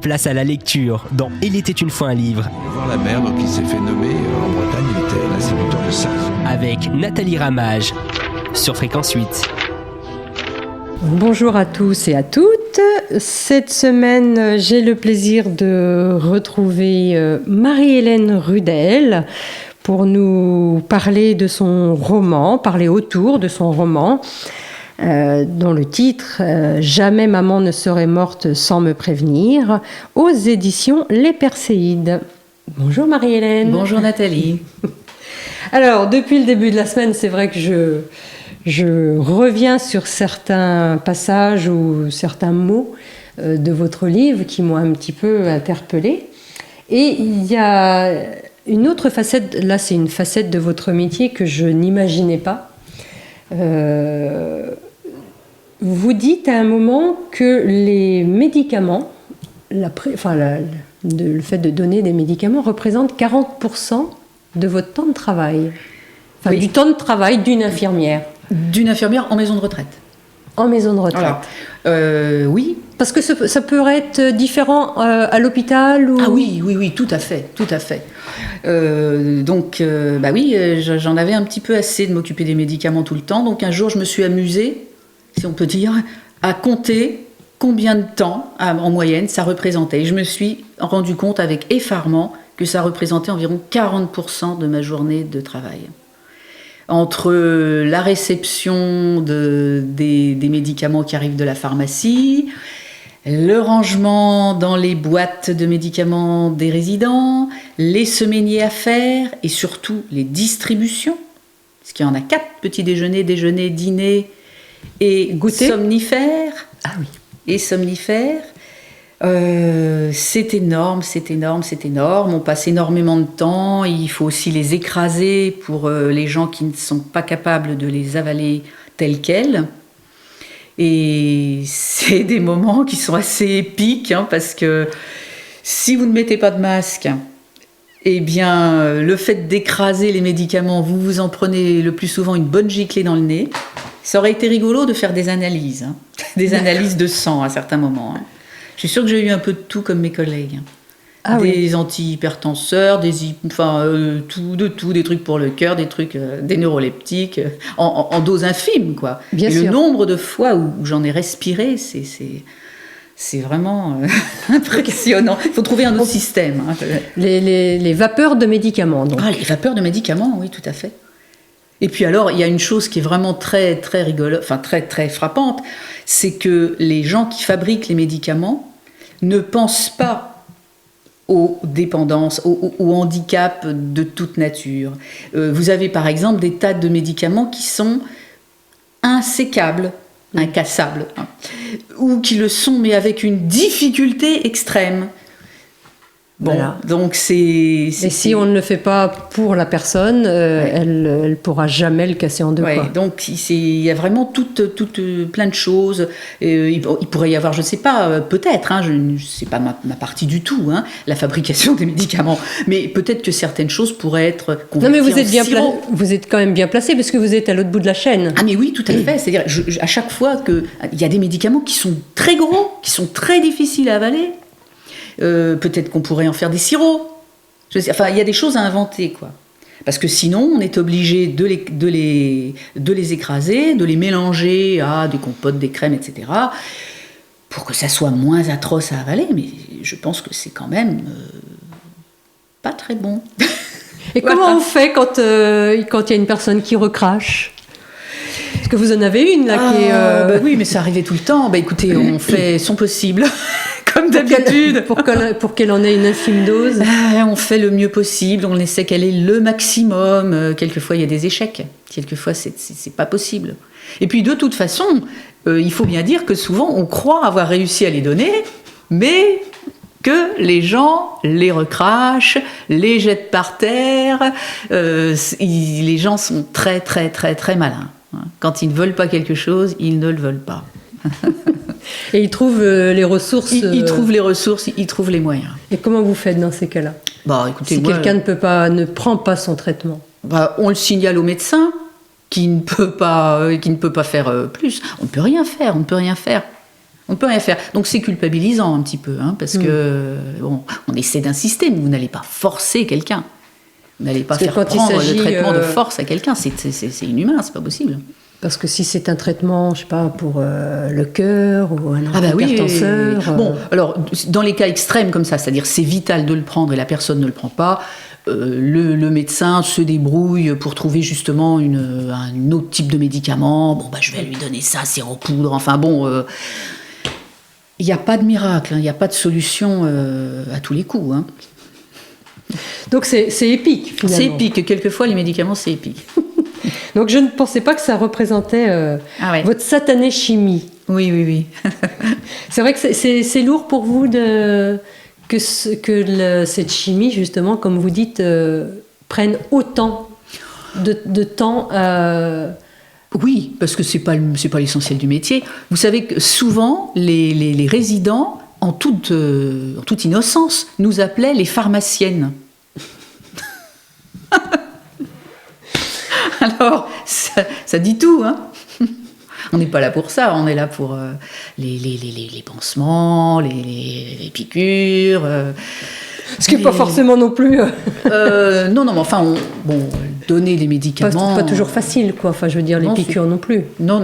Place à la lecture dans Il était une fois un livre. Voir la mer, donc il s'est fait nommer en Bretagne, il était l'instituteur de ça. Avec Nathalie Ramage sur Fréquence 8. Bonjour à tous et à toutes. Cette semaine, j'ai le plaisir de retrouver Marie-Hélène Rudel pour nous parler de son roman, parler autour de son roman, dont le titre « Jamais maman ne serait morte sans me prévenir » aux éditions Les Perséides. Bonjour Marie-Hélène. Bonjour Nathalie. Alors, depuis le début de la semaine, c'est vrai que je reviens sur certains passages ou certains mots de votre livre qui m'ont un petit peu interpellée. Et il y a une autre facette, là c'est une facette de votre métier que je n'imaginais pas. Vous dites à un moment que les médicaments, le fait de donner des médicaments représente 40% de votre temps de travail. Enfin, oui. Du temps de travail d'une infirmière. D'une infirmière en maison de retraite. En maison de retraite. Alors, oui. Parce que ça peut être différent à l'hôpital ou... Ah oui, tout à fait. J'en avais un petit peu assez de m'occuper des médicaments tout le temps. Donc un jour, je me suis amusée, si on peut dire, à compter combien de temps, en moyenne, ça représentait. Et je me suis rendu compte avec effarement que ça représentait environ 40% de ma journée de travail. Entre la réception des médicaments qui arrivent de la pharmacie, le rangement dans les boîtes de médicaments des résidents, les semainiers à faire et surtout les distributions, parce qu'il y en a 4, petit déjeuner, dîner et goûter. Somnifères. Ah oui. Et somnifères. C'est énorme. On passe énormément de temps. Il faut aussi les écraser pour les gens qui ne sont pas capables de les avaler tels quels. Et c'est des moments qui sont assez épiques, parce que si vous ne mettez pas de masque, eh bien, le fait d'écraser les médicaments, vous en prenez le plus souvent une bonne giclée dans le nez. Ça aurait été rigolo de faire des analyses, des analyses de sang à certains moments. Je suis sûre que j'ai eu un peu de tout comme mes collègues. Ah des antihypertenseurs, tout, des trucs pour le cœur, des trucs, des neuroleptiques, en dose infime, quoi. Bien et sûr. Le nombre de fois où j'en ai respiré, c'est vraiment impressionnant. Il faut trouver un autre système. Les vapeurs de médicaments, donc. Ah, les vapeurs de médicaments, oui, tout à fait. Et puis alors, il y a une chose qui est vraiment très, très rigolote, enfin très, très frappante, c'est que les gens qui fabriquent les médicaments ne pensent pas aux dépendances, aux handicaps de toute nature. Vous avez par exemple des tas de médicaments qui sont insécables, incassables, ou qui le sont mais avec une difficulté extrême. Bon, voilà. Donc Et si on ne le fait pas pour la personne, elle ne pourra jamais le casser en deux. Ouais, quoi. donc il y a vraiment plein de choses. Il pourrait y avoir, je ne sais pas, peut-être, c'est pas ma partie du tout, la fabrication des médicaments, mais peut-être que certaines choses pourraient être converties non, mais vous êtes quand même bien placé parce que vous êtes à l'autre bout de la chaîne. Ah mais oui, tout à fait. C'est-à-dire, à chaque fois qu'il y a des médicaments qui sont très gros, qui sont très difficiles à avaler, peut-être qu'on pourrait en faire des sirops. Il y a des choses à inventer, quoi. Parce que sinon, on est obligé de les écraser, de les mélanger à des compotes, des crèmes, etc., pour que ça soit moins atroce à avaler. Mais je pense que c'est quand même pas très bon. Et comment on fait quand il y a une personne qui recrache ? Parce que vous en avez une, là, qui est... oui, mais ça arrivait tout le temps. Écoutez, on fait son possible... Comme d'habitude. Pour qu'elle en ait une infime dose. On fait le mieux possible, on essaie qu'elle ait le maximum. Quelquefois, il y a des échecs. Quelquefois, c'est pas possible. Et puis, de toute façon, il faut bien dire que souvent, on croit avoir réussi à les donner, mais que les gens les recrachent, les jettent par terre. Les gens sont très, très, très, très malins. Quand ils ne veulent pas quelque chose, ils ne le veulent pas. Et ils trouvent les ressources. Ils trouvent les ressources, ils trouvent les moyens. Et comment vous faites dans ces cas-là ? Écoutez, si quelqu'un ne prend pas son traitement. On le signale au médecin qui ne peut pas faire plus. On ne peut rien faire. On ne peut rien faire. Donc c'est culpabilisant un petit peu, hein, parce que on essaie d'insister, mais vous n'allez pas forcer quelqu'un. Vous n'allez pas faire prendre le traitement de force à quelqu'un. C'est inhumain, c'est pas possible. Parce que si c'est un traitement, je sais pas, pour le cœur ou un hypertenseur... Oui. Bon, alors, dans les cas extrêmes comme ça, c'est-à-dire c'est vital de le prendre et la personne ne le prend pas, le médecin se débrouille pour trouver justement un autre type de médicament. Bon, je vais lui donner ça, c'est en poudre. Enfin bon... Il n'y a pas de miracle, il n'y a pas de solution à tous les coups. Hein. Donc c'est épique, finalement. C'est épique. Quelquefois, les médicaments, c'est épique. Donc je ne pensais pas que ça représentait votre satanée chimie. Oui. C'est vrai que c'est lourd pour vous que cette chimie, justement, comme vous dites, prenne autant de temps Oui, parce que c'est pas l'essentiel du métier. Vous savez que souvent, les résidents, en toute innocence, nous appelaient les pharmaciennes. Alors, ça dit tout, hein. On n'est pas là pour ça, on est là pour les pansements, les piqûres. Ce qui n'est pas forcément non plus... Non, mais enfin, donner des médicaments... Pas toujours facile, quoi. Enfin, je veux dire, les piqûres non plus. Non,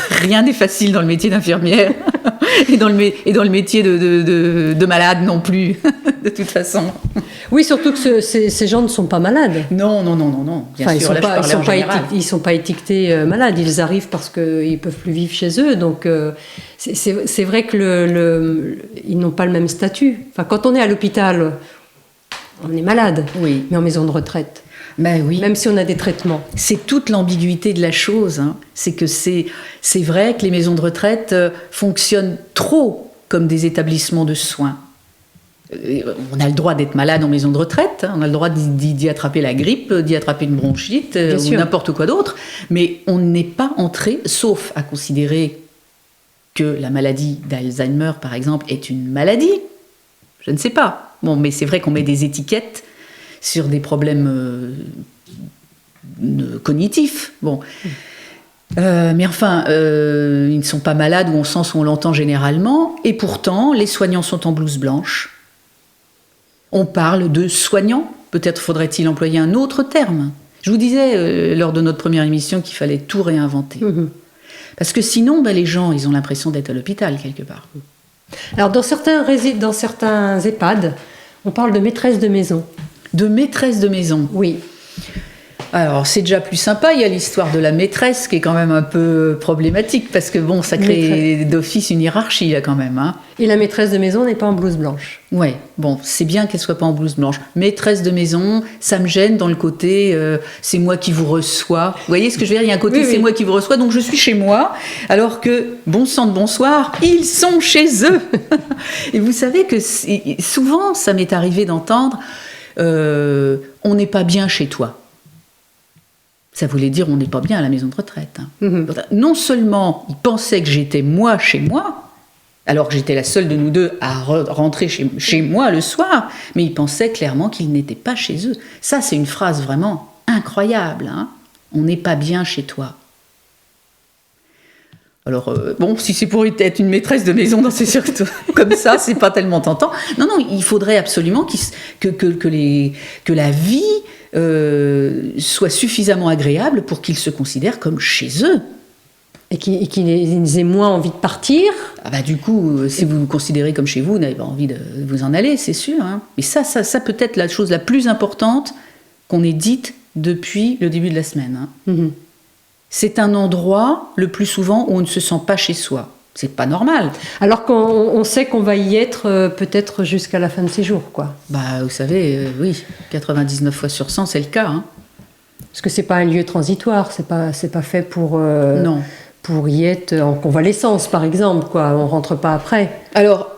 rien n'est facile dans le métier d'infirmière. et dans le métier de malade non plus, de toute façon. Oui, surtout que ces gens ne sont pas malades. Non. Bien sûr, ils ne sont pas étiquetés malades. Ils arrivent parce qu'ils ne peuvent plus vivre chez eux. Donc, c'est vrai que ils n'ont pas le même statut. Enfin, quand on est à l'hôpital, on est malade. Oui. Mais en maison de retraite. Oui. Même si on a des traitements. C'est toute l'ambiguïté de la chose. Hein. C'est que c'est vrai que les maisons de retraite fonctionnent trop comme des établissements de soins. On a le droit d'être malade en maison de retraite, hein. On a le droit d'y attraper la grippe, d'y attraper une bronchite ou n'importe quoi d'autre, mais on n'est pas entré, sauf à considérer que la maladie d'Alzheimer, par exemple, est une maladie. Je ne sais pas. Bon, mais c'est vrai qu'on met des étiquettes sur des problèmes cognitifs. Bon. Mais enfin, ils ne sont pas malades au sens où on l'entend généralement, et pourtant, les soignants sont en blouse blanche. On parle de soignants. Peut-être faudrait-il employer un autre terme. Je vous disais lors de notre première émission qu'il fallait tout réinventer. Mmh. Parce que sinon, les gens, ils ont l'impression d'être à l'hôpital quelque part. Alors, dans certains EHPAD, on parle de maîtresse de maison. De maîtresse de maison. Oui. Alors, c'est déjà plus sympa. Il y a l'histoire de la maîtresse qui est quand même un peu problématique parce que ça crée d'office une hiérarchie là quand même. Hein. Et la maîtresse de maison n'est pas en blouse blanche. Ouais, c'est bien qu'elle soit pas en blouse blanche. Maîtresse de maison, ça me gêne dans le côté c'est moi qui vous reçois. Vous voyez ce que je veux dire ? Il y a un côté c'est moi qui vous reçois, donc je suis chez moi, alors que bon sang de bonsoir, ils sont chez eux. Et vous savez que souvent, ça m'est arrivé d'entendre on n'est pas bien chez toi. Ça voulait dire on n'est pas bien à la maison de retraite. Hein. Mmh. Non seulement ils pensaient que j'étais moi chez moi, alors que j'étais la seule de nous deux à rentrer chez moi le soir, mais ils pensaient clairement qu'ils n'étaient pas chez eux. Ça, c'est une phrase vraiment incroyable. Hein. On n'est pas bien chez toi. Alors, si c'est pour être une maîtresse de maison dans ces circuits comme ça, c'est pas tellement tentant. Non, il faudrait absolument que la vie soit suffisamment agréable pour qu'ils se considèrent comme chez eux. Et qu'ils aient moins envie de partir. Du coup, si vous vous considérez comme chez vous, vous n'avez pas envie de vous en aller, c'est sûr. Hein. Mais ça peut être la chose la plus importante qu'on ait dite depuis le début de la semaine. Hein. Mm-hmm. C'est un endroit, le plus souvent, où on ne se sent pas chez soi. C'est pas normal. Alors qu'on sait qu'on va y être peut-être jusqu'à la fin de ses jours, quoi. Vous savez, oui, 99 fois sur 100, c'est le cas. Hein. Parce que c'est pas un lieu transitoire, c'est pas fait pour... non. Pour y être en convalescence, par exemple, quoi. On rentre pas après. Alors,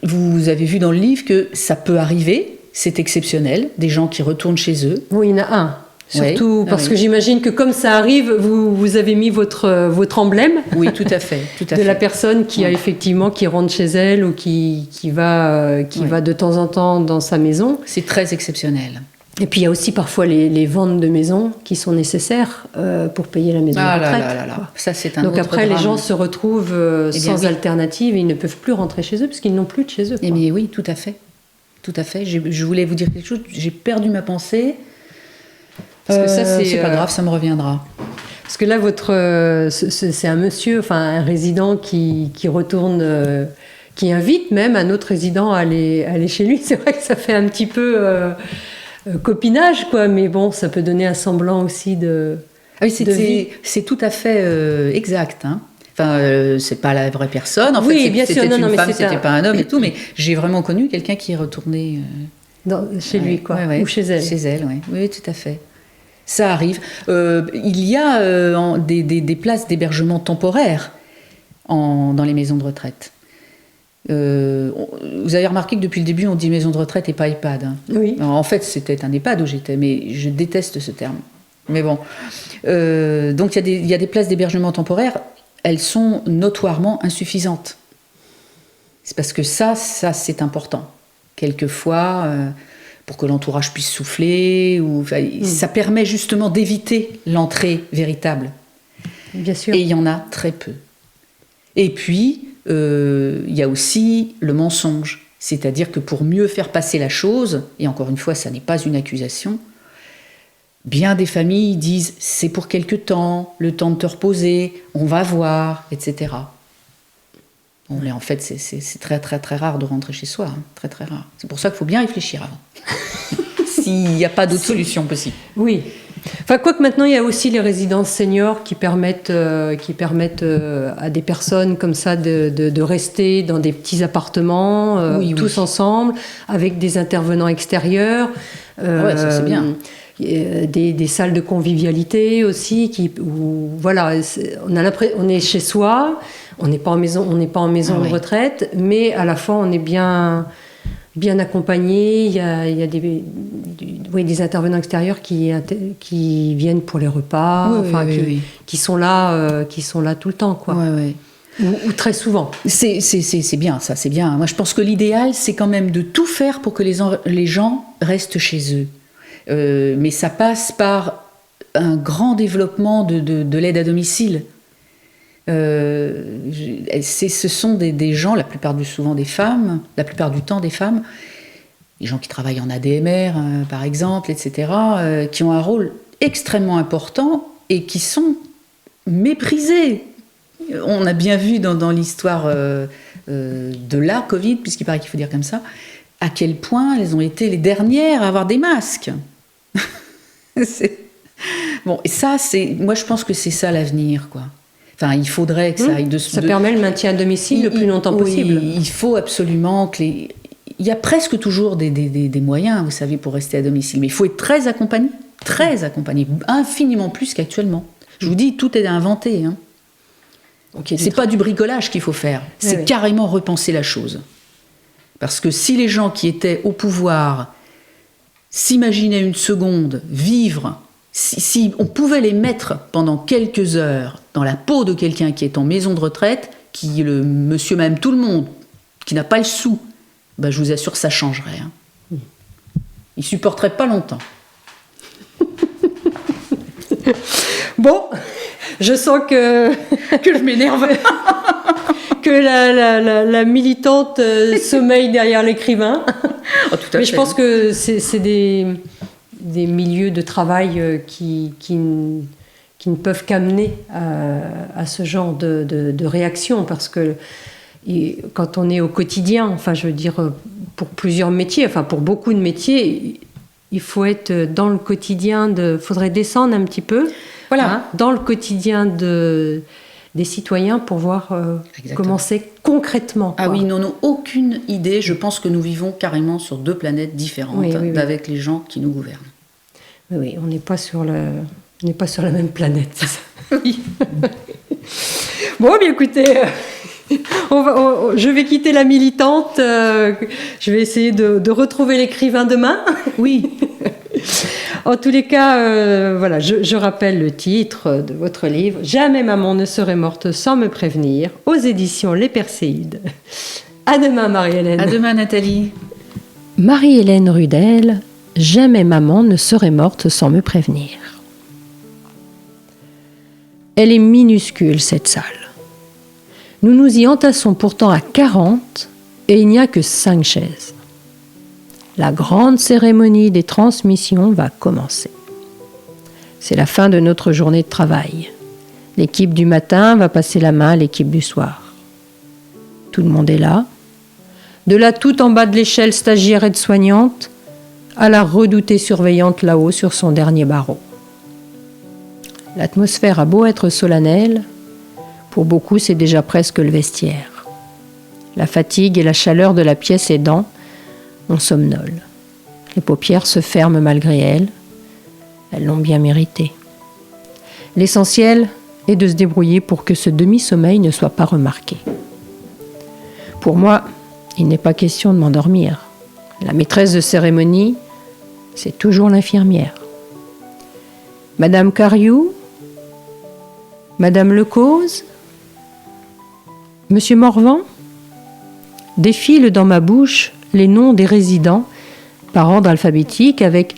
vous avez vu dans le livre que ça peut arriver, c'est exceptionnel, des gens qui retournent chez eux. Oui, il y en a un. Surtout parce que j'imagine que comme ça arrive, vous avez mis votre emblème. Oui, tout à fait. De la personne qui qui rentre chez elle ou qui va de temps en temps dans sa maison. C'est très exceptionnel. Et puis il y a aussi parfois les ventes de maisons qui sont nécessaires pour payer la maison de retraite. Quoi. Ça, c'est un Donc autre après, drame. les gens se retrouvent sans alternative et ils ne peuvent plus rentrer chez eux parce qu'ils n'ont plus de chez eux. Eh bien oui, tout à fait. Tout à fait. Je voulais vous dire quelque chose. J'ai perdu ma pensée. Parce que ça, c'est pas grave, ça me reviendra. Parce que là, c'est un monsieur, enfin un résident qui retourne, qui invite même un autre résident à aller chez lui. C'est vrai que ça fait un petit peu copinage, quoi. Mais bon, ça peut donner un semblant aussi de. Ah oui, c'est tout à fait exact. Hein. Enfin, c'est pas la vraie personne. En oui, fait, bien sûr. C'était une femme, c'était c'était pas un homme et tout. Mais j'ai vraiment connu quelqu'un qui est retourné chez lui, quoi, ou chez elle. Chez elle, oui. Oui, tout à fait. Ça arrive. Il y a des places d'hébergement temporaire dans les maisons de retraite. Vous avez remarqué que depuis le début, on dit maison de retraite et pas EHPAD. Hein. Oui. Alors, en fait, c'était un EHPAD où j'étais, mais je déteste ce terme. Mais bon. Donc, il y a des places d'hébergement temporaire. Elles sont notoirement insuffisantes. C'est parce que ça c'est important. Quelquefois, pour que l'entourage puisse souffler, ça permet justement d'éviter l'entrée véritable. Bien sûr. Et il y en a très peu. Et puis, il y a aussi le mensonge. C'est-à-dire que pour mieux faire passer la chose, et encore une fois, ça n'est pas une accusation, bien des familles disent « c'est pour quelque temps, le temps de te reposer, on va voir, etc. » Bon, mais en fait, c'est très, très, très rare de rentrer chez soi. Hein, très, très rare. C'est pour ça qu'il faut bien réfléchir avant. S'il n'y a pas d'autre solution possible. Oui. Enfin, quoique maintenant, il y a aussi les résidences seniors qui permettent à des personnes comme ça de rester dans des petits appartements, tous ensemble, avec des intervenants extérieurs. Ouais, ça c'est bien. Des salles de convivialité aussi, où voilà, on est chez soi, on n'est pas en maison de retraite, mais à la fois on est bien accompagné. Il y a des intervenants extérieurs qui viennent pour les repas, qui sont là tout le temps, quoi. Ou très souvent. C'est bien, ça, c'est bien. Moi, je pense que l'idéal, c'est quand même de tout faire pour que les gens restent chez eux. Mais ça passe par un grand développement de l'aide à domicile. Ce sont des gens, la plupart du temps des femmes, des gens qui travaillent en ADMR, par exemple, etc., qui ont un rôle extrêmement important et qui sont méprisés. On a bien vu dans l'histoire de la Covid, puisqu'il paraît qu'il faut dire comme ça, à quel point elles ont été les dernières à avoir des masques. Bon, et ça, moi je pense que c'est ça l'avenir, quoi. Enfin, il faudrait que ça aille ça permet le maintien à domicile le plus longtemps possible. Il faut absolument que il y a presque toujours des moyens, vous savez, pour rester à domicile, mais il faut être très accompagné, infiniment plus qu'actuellement. Je vous dis, tout est à inventer. Hein. C'est pas du bricolage qu'il faut faire, c'est carrément repenser la chose. Parce que si les gens qui étaient au pouvoir s'imaginaient une seconde vivre, si on pouvait les mettre pendant quelques heures dans la peau de quelqu'un qui est en maison de retraite, qui est le monsieur même tout le monde, qui n'a pas le sou, ben je vous assure ça changerait. Hein. Il supporterait pas longtemps. Bon, je sens que je m'énerve. Que la militante sommeille derrière l'écrivain. Oh, tout à mais fait. Je pense que c'est des milieux de travail qui ne peuvent qu'amener à ce genre de réaction, parce que quand on est au quotidien, enfin je veux dire pour plusieurs métiers, enfin pour beaucoup de métiers, il faut être dans le quotidien, faudrait descendre un petit peu, voilà, dans le quotidien des citoyens pour voir comment c'est concrètement. Ah oui, ils n'en ont aucune idée. Je pense que nous vivons carrément sur deux planètes différentes avec les gens qui nous gouvernent. Oui, on n'est pas sur la même planète, c'est ça. Oui. Bon, bien écoutez, je vais quitter la militante. Je vais essayer de retrouver l'écrivain demain. Oui. En tous les cas, voilà, je rappelle le titre de votre livre « Jamais maman ne serait morte sans me prévenir » aux éditions Les Perséides. À demain, Marie-Hélène. À demain, Nathalie. Marie-Hélène Rudel, jamais maman ne serait morte sans me prévenir. Elle est minuscule, cette salle. Nous nous y entassons pourtant à 40 et il n'y a que 5 chaises. La grande cérémonie des transmissions va commencer. C'est la fin de notre journée de travail. L'équipe du matin va passer la main à l'équipe du soir. Tout le monde est là. De là tout en bas de l'échelle stagiaire aide-soignante à la redoutée surveillante là-haut sur son dernier barreau. L'atmosphère a beau être solennelle, pour beaucoup c'est déjà presque le vestiaire. La fatigue et la chaleur de la pièce aidant, on somnole. Les paupières se ferment malgré elles. Elles l'ont bien mérité. L'essentiel est de se débrouiller pour que ce demi-sommeil ne soit pas remarqué. Pour moi, il n'est pas question de m'endormir. La maîtresse de cérémonie, c'est toujours l'infirmière. Madame Cariou, Madame Lecause, Monsieur Morvan, défilent dans ma bouche les noms des résidents par ordre alphabétique avec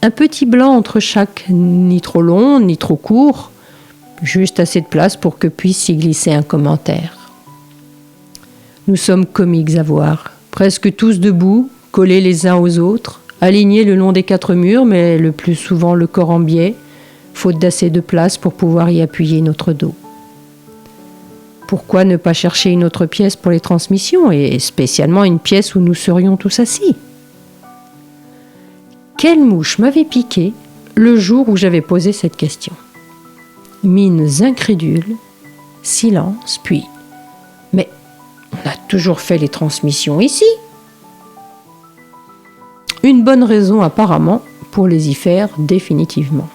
un petit blanc entre chaque, ni trop long, ni trop court, juste assez de place pour que puisse y glisser un commentaire. Nous sommes comiques à voir, presque tous debout, collés les uns aux autres, alignés le long des 4 murs, mais le plus souvent le corps en biais, faute d'assez de place pour pouvoir y appuyer notre dos. Pourquoi ne pas chercher une autre pièce pour les transmissions, et spécialement une pièce où nous serions tous assis ? Quelle mouche m'avait piqué le jour où j'avais posé cette question ? Mines incrédules, silence, puis « Mais on a toujours fait les transmissions ici !» Une bonne raison apparemment pour les y faire définitivement.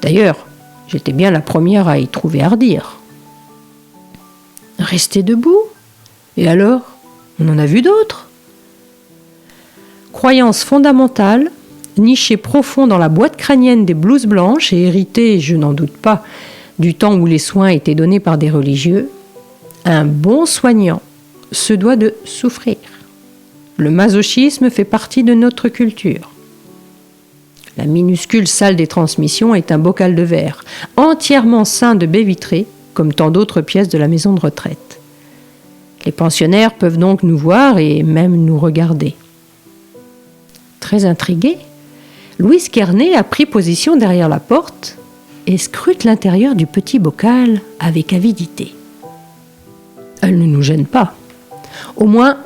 D'ailleurs, j'étais bien la première à y trouver hardir. Rester debout ? Et alors, on en a vu d'autres. Croyance fondamentale, nichée profond dans la boîte crânienne des blouses blanches et héritée, je n'en doute pas, du temps où les soins étaient donnés par des religieux, un bon soignant se doit de souffrir. Le masochisme fait partie de notre culture. La minuscule salle des transmissions est un bocal de verre, entièrement ceint de baies vitrées, comme tant d'autres pièces de la maison de retraite. Les pensionnaires peuvent donc nous voir et même nous regarder. Très intriguée, Louise Kerney a pris position derrière la porte et scrute l'intérieur du petit bocal avec avidité. Elle ne nous gêne pas. Au moins,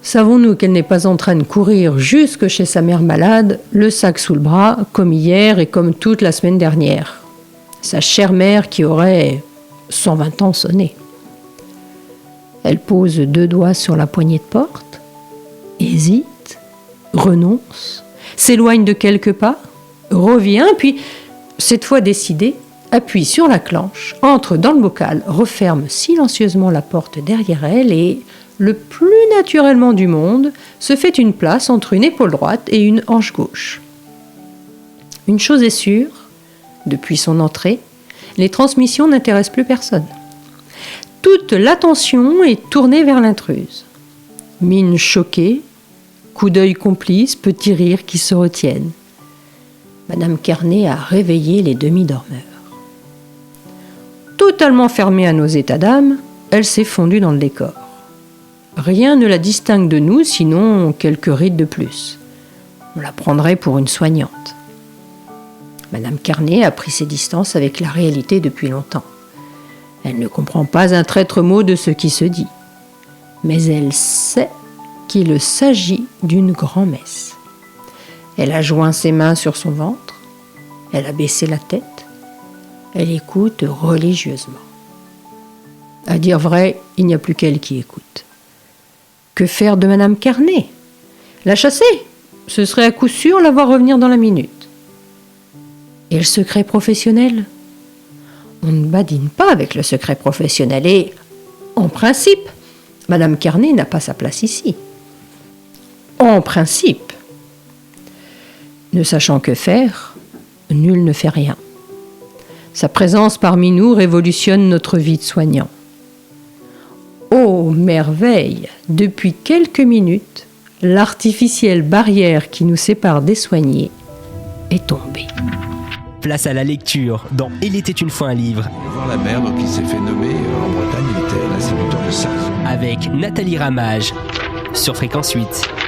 savons-nous qu'elle n'est pas en train de courir jusque chez sa mère malade, le sac sous le bras, comme hier et comme toute la semaine dernière. Sa chère mère qui aurait 120 ans sonné. Elle pose 2 doigts sur la poignée de porte, hésite, renonce, s'éloigne de quelques pas, revient, puis, cette fois décidée, appuie sur la clenche, entre dans le bocal, referme silencieusement la porte derrière elle et, le plus naturellement du monde, se fait une place entre une épaule droite et une hanche gauche. Une chose est sûre, depuis son entrée, les transmissions n'intéressent plus personne. Toute l'attention est tournée vers l'intruse. Mine choquée, coup d'œil complice, petits rires qui se retiennent. Madame Kerney a réveillé les demi-dormeurs. Totalement fermée à nos états d'âme, elle s'est fondue dans le décor. Rien ne la distingue de nous, sinon quelques rides de plus. On la prendrait pour une soignante. Madame Kerney a pris ses distances avec la réalité depuis longtemps. Elle ne comprend pas un traître mot de ce qui se dit. Mais elle sait qu'il s'agit d'une grand-messe. Elle a joint ses mains sur son ventre, elle a baissé la tête, elle écoute religieusement. À dire vrai, il n'y a plus qu'elle qui écoute. Que faire de Madame Kerney ? La chasser ? Ce serait à coup sûr la voir revenir dans la minute. Et le secret professionnel ? On ne badine pas avec le secret professionnel et, en principe, Madame Kerney n'a pas sa place ici. En principe. Ne sachant que faire, nul ne fait rien. Sa présence parmi nous révolutionne notre vie de soignant. Oh, merveille ! Depuis quelques minutes, l'artificielle barrière qui nous sépare des soignés est tombée. Place à la lecture dans Il était une fois un livre Il voir la mer, donc il s'est fait nommer en Bretagne, il était l'instituteur de Sarzeau. avec Nathalie Ramage sur Fréquence 8.